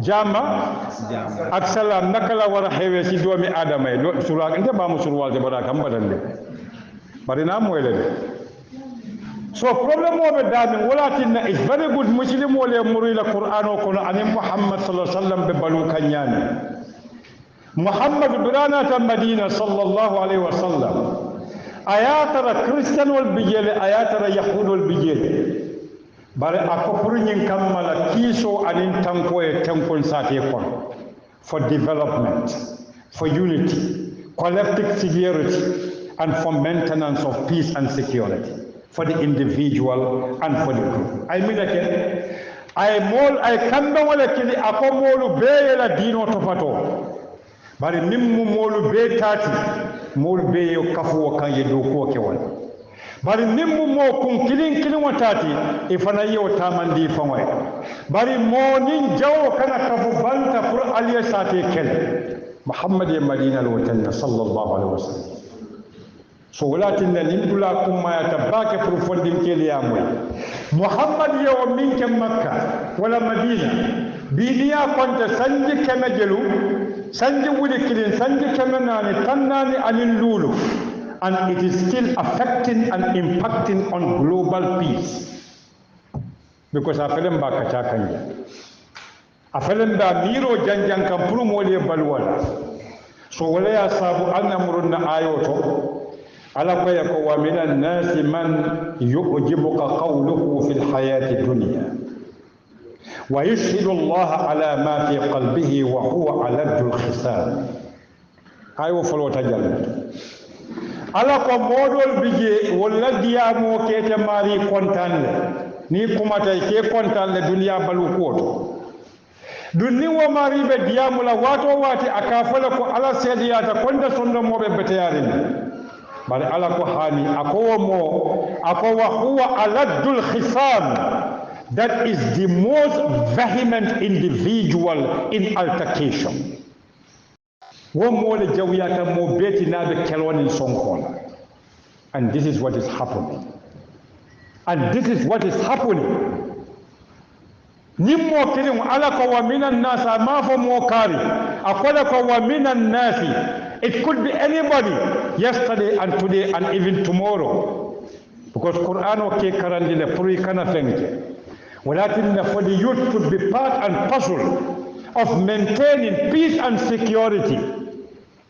[SPEAKER 1] jama ak salam nakala wara xewe ci doomi adama yi surwa nde ba mu surwal de bara kam batande bari na moy le so problem mo be dami walakin is very good muslim wala muri la qur'an ko ani muhammad sallallahu alaihi wasallam be balu kanyani محمد برانا مدينة صلى الله عليه وسلم آياتنا كريستيان والبجيل آياتنا يهود والبجيل بل أكبرين كمال كيسو أن تنكون ساتيكون for development, for unity, collective security, and for maintenance of peace and security for the individual and for the group. I mean again, I kamba wala kili akomolu be la dino topato. Bari nimmu molu be tati molu be yo kafu kan ye do ko ke wala bari nimmu mo kun kilin watati e fana yo tamandi fanway bari mo nin jawo kana kafu banta pour aliya sate kel muhammad ya madina al-watan sallallahu alaihi wasallam so walatin nin dula kuma ya tabake pour fondin kel ya moy muhammad ya min ke makka wala madina bidiya konta sanji keme jelu sanji wuli kilin sanji kemenani tannani anin lulu and it is still affecting and impacting on global peace because afelen ba kacha kanje afelen da miro janjan kan puru mole balwala so wala ya sabu annamrun ayoto ala ko yako wa minan nasi man yujibuka qawluhu fil hayati dunya ويشهد الله على ما في قلبه وهو ألد الخصام أيوة فلو تجلد على كمودول بيجي ولا ديامو كيت ماري كونتان ني كوماتاي كي كونتان الدنيا بلوكوت دني وماري بديامو لا واتو واتي أكافل كو على سيدياتا كوندا سوندو موبي بتيارين بل على كو هاني أكو هو ألد الخصام. That is the most vehement individual in altercation. And this is what is happening. And this is what is happening. Nimmo kirim alaka wa minan nasa mafo mokari. Akolaka wa minan nasi. It could be anybody yesterday and today and even tomorrow. Because Quran okay karandile puri kana fenke. ولكن for the youth to be part and parcel of maintaining peace and security.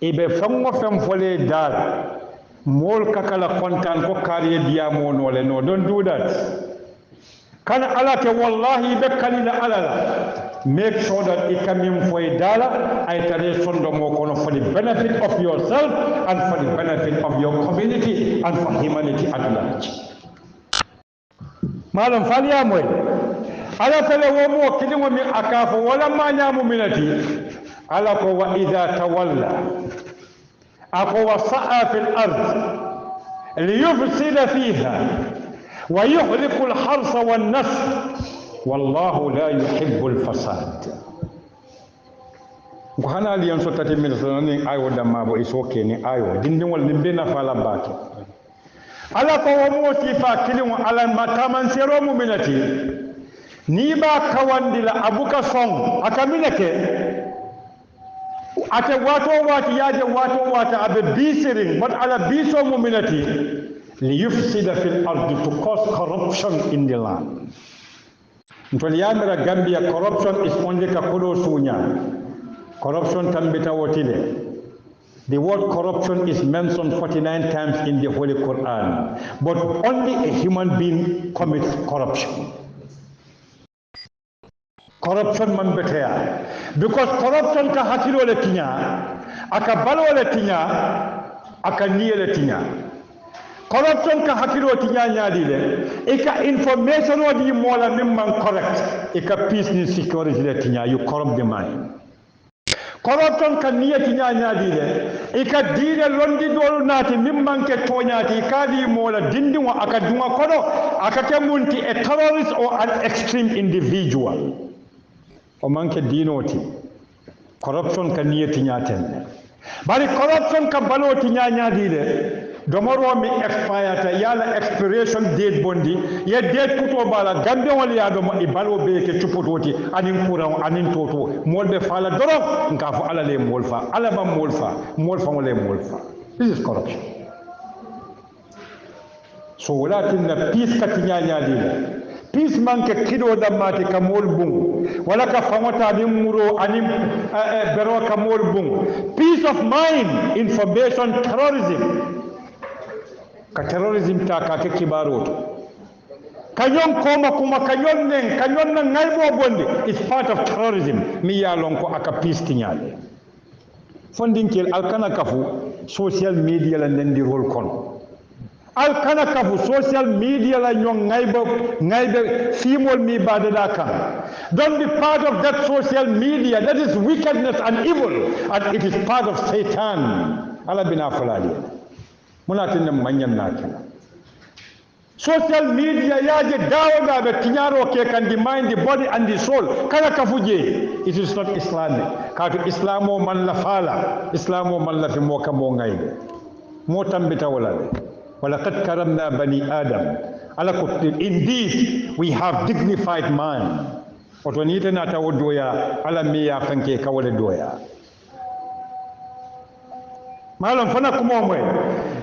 [SPEAKER 1] Ibe fango fem fole dar mol kakala kontan ko kariye diamo no le no, don't do that. Kana ala ke wallahi be kalila alala. Make sure that it come in for a dollar, I tell sondo mo kono for the benefit of yourself and for the benefit of your community and for humanity at large. Malam falia moy ala tele wo mo kidi mo mi akafu wala ma nyamu minati ala ko wa idha tawalla ako wa sa'a fil ard liyufsida fiha wa yuhliku al harsa wan nasl wallahu la yuhibbu al fasad ko hana liyan so tati min so ni ayo damma bo isoke ni ayo dindin wal nimbe na fala bake ala ko wo mo sifa kidi mo ala mataman sero mu minati ni ba kawandila abuka song akaminake ate wato yaje wato abe bisiring but ala biso muminati li yufsida fil ardi to cause corruption in the land. Ntoliamira Gambia corruption is only kakudo sunya. Corruption tambita wotile. The word corruption is mentioned 49 times in the Holy Quran, but only a human being commits corruption. Corruption man betea because corruption ka hakilo le tinya aka balo le tinya aka niye le tinya corruption ka hakilo ti nyaadi le e ka information o di mola mimman correct e ka peace ni security le ti you corrupt the mind. Corruption ka niyati nyaadi le e ka dine londi dolu nati mimman ke toñati ka di mola dindi wa aka dunga kono aka ke munti a terrorist or an extreme individual o manke dinoti corruption ka niyati nyaten bari corruption ka baloti nyaadi le domoro mi expire yala expiration date bondi ye date kuto bala gambe wal ya do i balo be ke chupototi anin kuran anin toto molbe fala doro nka fo ala le molfa ala ba molfa wala molfa. This is corruption. So walakin na peace ka tinyanya dile peace manke kido da mati ka mol bung wala ka famata bi muro anim bero ka mol bung. Peace of mind, information terrorism ka terrorism ta ka ke kibaroto kanyon koma kuma kanyon nen kanyon na ngaybo bonde is part of terrorism mi ya lon ko aka peace tinyale fondin kel alkana kafu social media la nendi role kono alkana kafu social media la nyon ngaybe fimol mi badada kan. Don't be part of that social media. That is wickedness and evil, and it is part of Satan. Ala bina falali munatin manyan nakina social media yaje dawo ga be tinyaro ke kan the mind, the body and the soul kana kafuje. It is not Islamic. Ka to Islamo man la fala Islamo man la fi mo ka mo ngayde mo tambita wala walaqad karamna bani adam ala ko indeed we have dignified man otonite na tawo doya ala mi ya fanke ka wala doya malam fana kuma mwe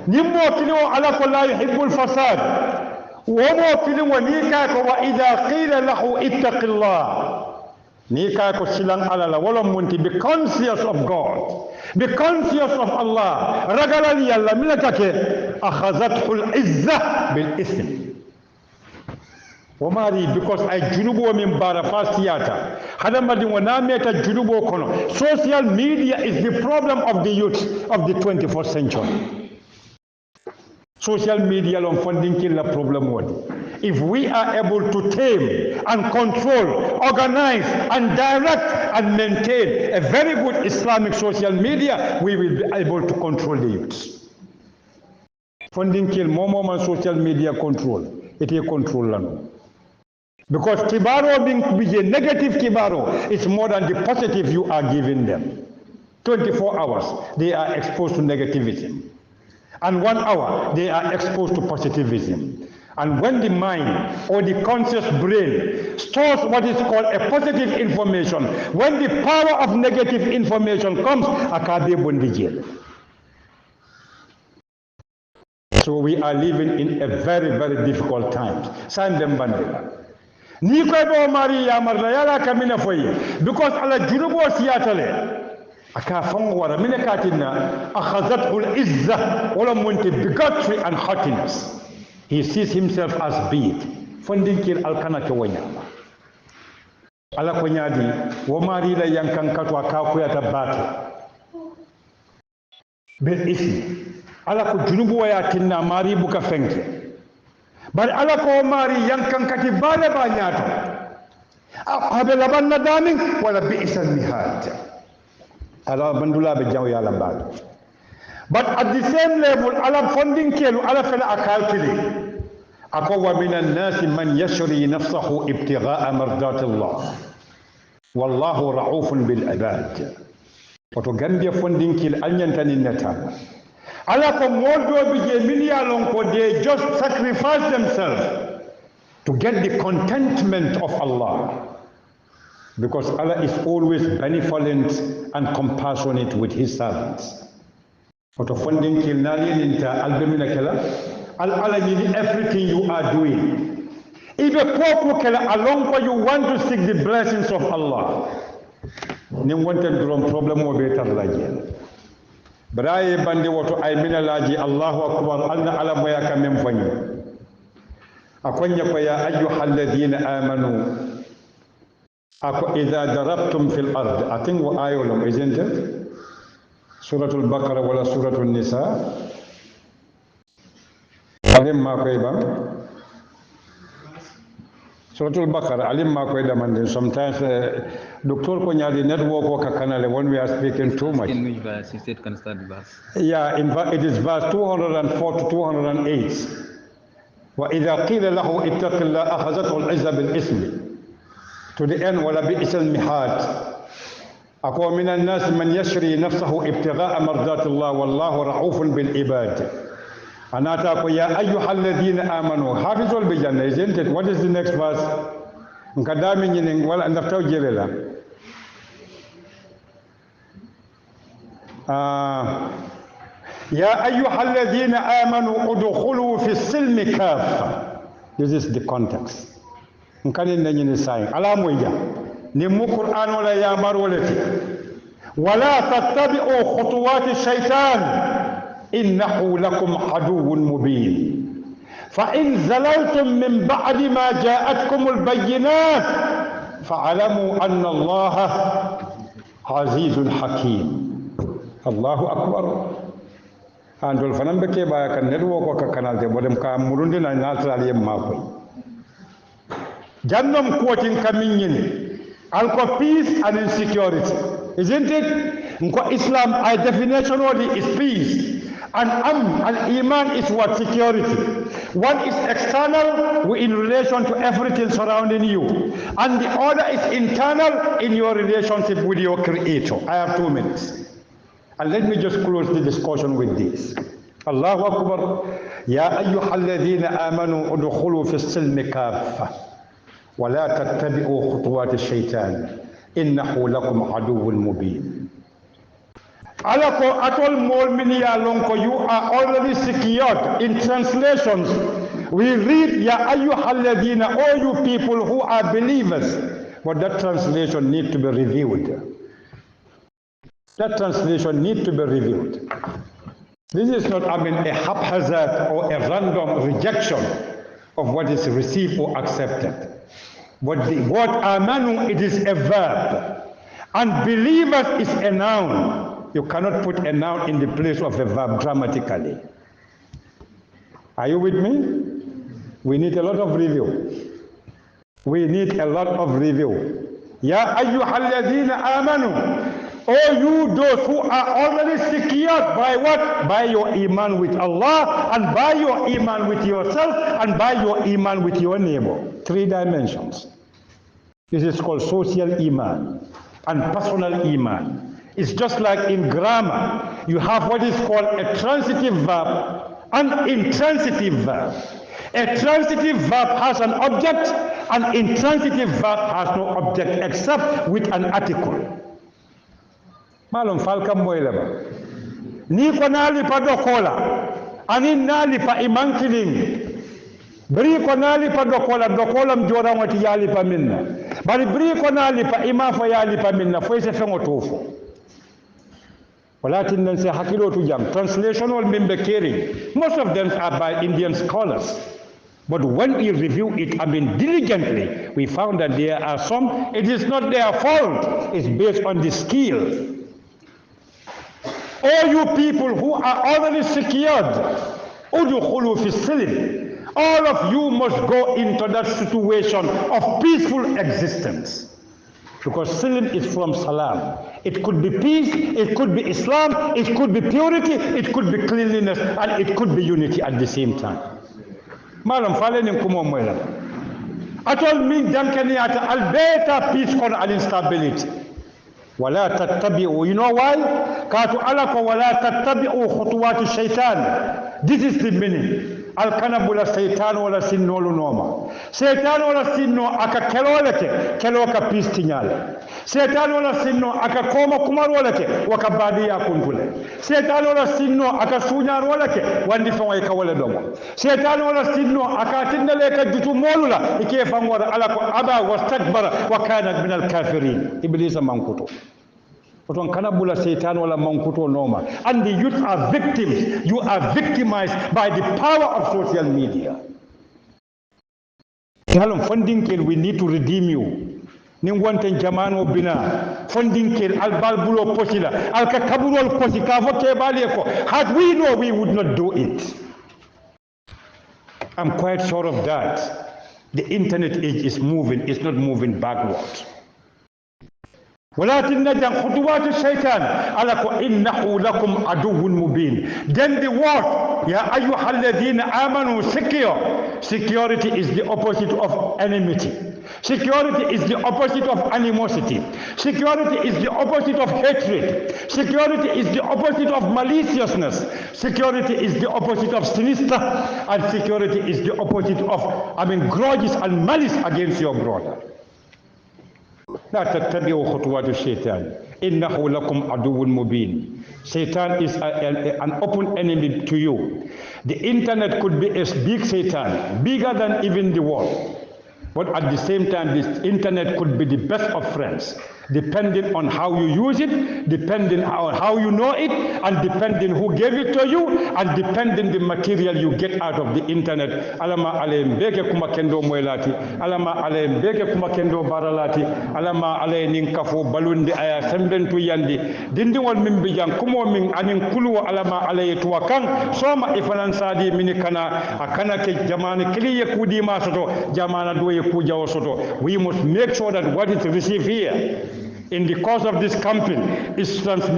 [SPEAKER 1] nimmo kilo ala ko la yuhibbul fasad wa mo kilo wanika ko wa idha qila lahu ittaqillah nika ko silang ala wala munti be conscious of God, be conscious of Allah ragalali yalla milakake akhazathu al-izza bil ithm Omari, because I junubo min bara fastiyata hadamadi wana meta junubo kono. Social media is the problem of the youth of the 21st century. Social media long funding kill the problem word. If we are able to tame and control, organize and direct and maintain a very good Islamic social media, we will be able to control the youth. Funding kill more social media control. It is control. Because kibaro being negative kibaro is more than the positive you are giving them. 24 hours they are exposed to negativism, and 1 hour they are exposed to positivism. And when the mind or the conscious brain stores what is called a positive information, when the power of negative information comes, akabe bondijel. So we are living in a very, very difficult time. Sandem bandela. Ni koy bo mari ya marla yala kamina foyi because ala junubo siyatale aka fon wara mine katina akhazathu al-izza wala munti bigotry and haughtiness. He sees himself as big. Funding kil alkana ke wanyama ala ko nyaadi wo mari la yankan katwa ka ko yata bato bil ismi ala ko junubo ya tinna mari buka fenke bari ala ko mari yankan kati bale ba nyato abe labanna damin wala bi'sal mihad ala bandula be jaw yala bal. But at the same level ala funding kelu ala fela akalkili ako wa minan nasi man yashri nafsahu ibtigha'a mardatillah wallahu ra'ufun bil ibad. Oto gambia funding kil anyantani neta ala ko modo bije miliyalon ko they just sacrifice themselves to get the contentment of Allah, because Allah is always benevolent and compassionate with his servants. Oto funding kil nalinta albemina kala ala yini everything you are doing ibe poku kala along for you want to seek the blessings of Allah ni wonten drum problem o be tarlaje Braye bandi woto ay minalaji Allahu akbar anna ala moya kamem fanyi akonya ko ya ayyuhalladhina amanu ako idha darabtum fil ard atin wa ayolum isn't it suratul baqarah wala suratul nisa alim ma koy ba suratul baqara alim ma koy demande sometimes doctor ko nyaadi network ko kanale when we are speaking too much.
[SPEAKER 2] In which verse? You said can start verse.
[SPEAKER 1] Yeah, it is verse 204 to 208. وإذا قيل له اتق الله أخذته العزة بالإثم to the end ولا بئس المهاد أقوى من الناس من يشري نفسه ابتغاء مرضات الله والله رؤوف بالعباد أنا تقول يا أيها الذين آمنوا حافظوا البجنة isn't it? What is the next verse? نكدامي نين ولا نفتو جيلا يا أيها الذين آمنوا ادخلوا في السلم كافة. This is the context. نكاني نين ساين على مويا نمو قرآن ولا يامر ولا تتبعوا خطوات الشيطان إنه لكم عدو مبين فإن زللتم من بعد ما جاءتكم البينات فاعلموا أن الله عزيز حكيم. الله أكبر. andol fanan be ke baya kan network ko ka kanal te bodem ka murundi na natural yem makoy jannom kuotin kamin alko peace and insecurity, isn't it? Nko Islam, our definition of it is peace. And al-Iman is what? Security. One is external in relation to everything surrounding you. And the other is internal in your relationship with your Creator. I have 2 minutes. And let me just close the discussion with this. Allahu Akbar. Ya ayyuhalladhina amanu udkhulu fi as-silmi kaffa wa la tattabi'u khutuwati ash-shaytan innahu lakum aduwwun mubin. Alako atol mol minia lonko, you are already secured. In translations, we read Ya ayyuhalladhina, all you people who are believers. But that translation needs to be reviewed. That translation needs to be reviewed. This is not, a haphazard or a random rejection of what is received or accepted. But the word amanu, it is a verb. And believers is a noun. You cannot put a noun in the place of a verb grammatically. Are you with me? We need a lot of review. We need a lot of review. Ya ayyuhalladhina amanu. All you those who are already secured by what? By your iman with Allah, and by your iman with yourself, and by your iman with your neighbor. 3 dimensions. This is called social iman and personal iman. It's just like in grammar. You have what is called a transitive verb and intransitive verb. A transitive verb has an object, and intransitive verb has no object except with an article. Malum falka moyleba. Ni ko nali pa dokola. Anin nali pa imankiling. Bri ko nali pa dokola mjora wati yali pa minna. Bari bri ko nali pa ima fa yali pa minna fo se fengo tofu. Walakin nan se hakilo tu jam. Translation wal mimbe caring. Most of them are by Indian scholars. But when we review it, diligently, we found that there are some, it is not their fault. It's based on the skill. All you people who are already secured, udkhulu fi silm. All of you must go into that situation of peaceful existence. Because silm is from salam. It could be peace, it could be Islam, it could be purity, it could be cleanliness, and it could be unity at the same time. Malam fale nin kumo mwela. Atol min dankani ata albeta peace kon al instability. Wala tattabi'u. You know why? Katu alako wala tattabi'u khutuwati shaitan. This is the meaning. Al-kanabula shaitan wala sinnolu noma. Shaitan wala sinno aka keloleke, keloka peace tinyale. Shaitan wala sinno aka koma kumaroleke, wakabadi ya kuntule. Shaitan wala sinno aka sunyar waleke, wandi fangwa ika wale domo. Shaitan wala sinno aka tindaleka jutu molula, ikie fangwa alako aba wastakbara wakana min al-kafirin. Iblisa mankuto. And the youth are victims. You are victimized by the power of social media. Funding kill, we need to redeem you. Ningwanten jamano bina funding kill albalbulo posila alkakaburol posika voke baleko. Had we known, we would not do it. I'm quite sure of that. The internet age is moving, it's not moving backwards. ولكن نجد خطوات الشيطان على إنه لكم عدو مبين. Then the word يا أيها الذين آمنوا security is the opposite of enmity. Security is the opposite of animosity. Security is the opposite of hatred. Security is the opposite of maliciousness. Security is the opposite of sinister. And security is the opposite of, grudges and malice against your brother. لا تتبعوا خطوات الشيطان إنه لكم عدو مبين. Satan is an open enemy to you. The internet could be a big Satan, bigger than even the world. But at the same time, this internet could be the best of friends, depending on how you use it, depending on how you know it, and depending who gave it to you, and depending the material you get out of the internet. Alama alayhim beke kuma kendo moelati, alama alayhim beke kuma kendo baralati, alama alayhim ninkafo balundi aya sembentu yandi. Dindi wal mimbi jang kumo min anin kulu alama alayhi tuwakan soma ifanansadi minikana akana ke jamani kliye kudi ma soto jamana doye. We must make sure that what is received here in the course of this campaign is transmitted.